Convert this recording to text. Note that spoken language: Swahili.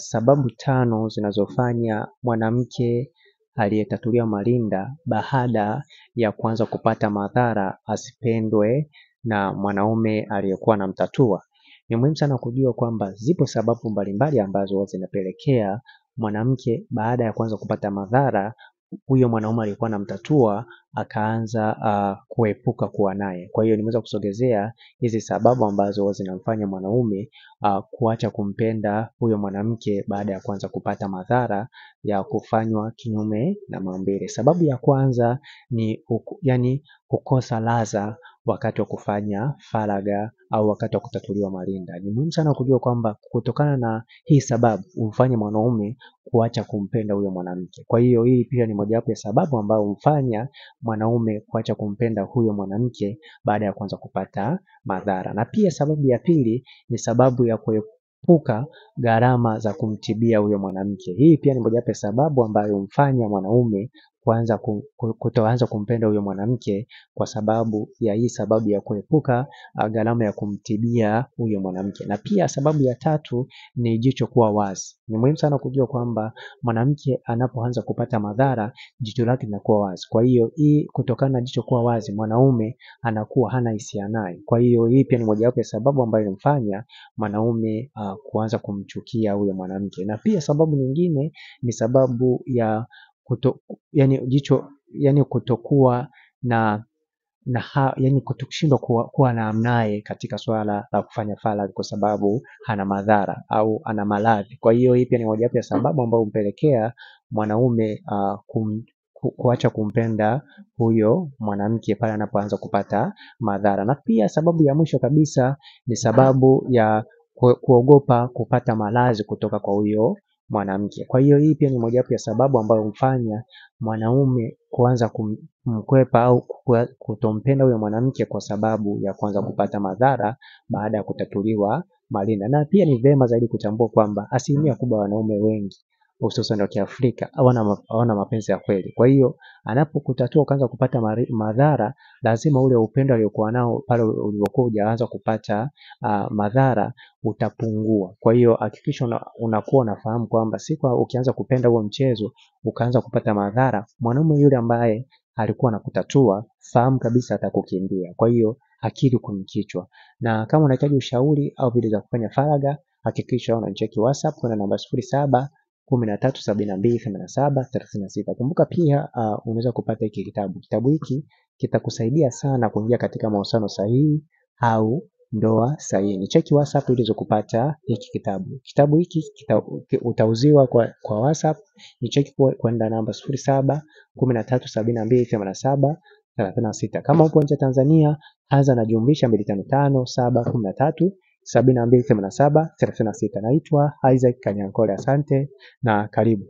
Sababu 5 zinazofanya mwanamke aliyetatuliwa marinda baada ya kuanza kupata madhara asipendwe na mwanaume aliyekuwa anamtatua. Ni muhimu sana kujua kwamba zipo sababu mbalimbali ambazo zinapelekea mwanamke baada ya kuanza kupata madhara huyo mwanaume aliyekuwa anamtatua akaanza kuepuka kuwa naye. Kwa hiyo nimeweza kusogezea hizi sababu ambazo zinamfanya mwanaume kuacha kumpenda huyo mwanamke baada ya kuanza kupata madhara ya kufanywa kinyume na maumbile. Sababu ya kwanza ni kukosa ladha wakati wa kufanya faragha au wakati wa kutatuliwa marinda. Ni muhimu sana kujua kwamba kutokana na hii sababu humfanya mwanaume kuacha kumpenda huyo mwanamke. Kwa hiyo hii pia ni mojawapo ya sababu ambayo humfanya mwanaume kuacha kumpenda huyo mwanamke baada ya kuanza kupata madhara. Na pia sababu ya pili ni sababu ya kuepuka gharama za kumtibia huyo mwanamke. Hii pia ni mojawapo ya sababu ambayo humfanya mwanaume kutoanza kumpenda huyo mwanamke kwa sababu ya hii sababu ya kuepuka gharama ya kumtibia huyo mwanamke. Na pia sababu ya tatu ni jicho kuwa wazi. Ni muhimu sana kujua kwamba mwanamke anapoanza kupata madhara jicho lake linakuwa wazi. Kwa hiyo hii kutokana na jicho kuwa wazi mwanaume anakuwa hana hisia naye. Kwa hiyo hii pia ni mojawapo ya sababu ambayo inamfanya mwanaume kuanza kumchukia huyo mwanamke. Na pia sababu nyingine ni sababu ya kutokuwa na kutokushindwa kuwa na amnaye katika swala la kufanya faragha kwa sababu hana madhara au ana maradhi. Kwa hiyo hii pia ni mojawapo ya sababu ambayo humpelekea mwanaume kuacha kumpenda huyo mwanamke pale anapoanza kupata madhara. Na pia sababu ya mwisho kabisa ni sababu ya kuogopa kupata maradhi kutoka kwa huyo mwanamke. Kwa hiyo hii pia ni mojawapo ya sababu ambayo humfanya mwanaume kuanza kumkwepa au kutompenda huyo mwanamke kwa sababu ya kuanza kupata madhara baada ya kutatuliwa marinda. Na pia ni vyema zaidi kutambua kwamba asilimia kubwa wanaume wengi hususan wa Kiafrika hawana mapenzi ya kweli. Kwa hiyo anapokutatua ukaanza kupata madhara, lazima ule upendo aliokuwa nao pale uliokuwa hujaanza kupata madhara utapungua. Kwa hiyo hakikisha unakuwa unafahamu kwamba siku ukianza kupenda huo mchezo ukaanza kupata madhara, mwanaume yule ambaye alikuwa anakutatua fahamu kabisa atakukimbia. Kwa hiyo akili kwenye kichwa. Na kama unahitaji ushauri au video za kufanya faragha, hakikisha unanicheki WhatsApp kwa namba 0713728736. Kumbuka pia unaweza kupata hiki kitabu. Kitabu hiki kitakusaidia sana kuingia katika mahusiano sahihi au ndoa sahihi. Nicheki WhatsApp ili uweze kupata hiki kitabu. Kitabu hiki utauziwa kwa WhatsApp. Nicheki kwenda namba 0713728736. Kama upo nje Tanzania, anza na jumlisha 255 713 728736. Naitwa Isaac Kanyankole, asante na karibu.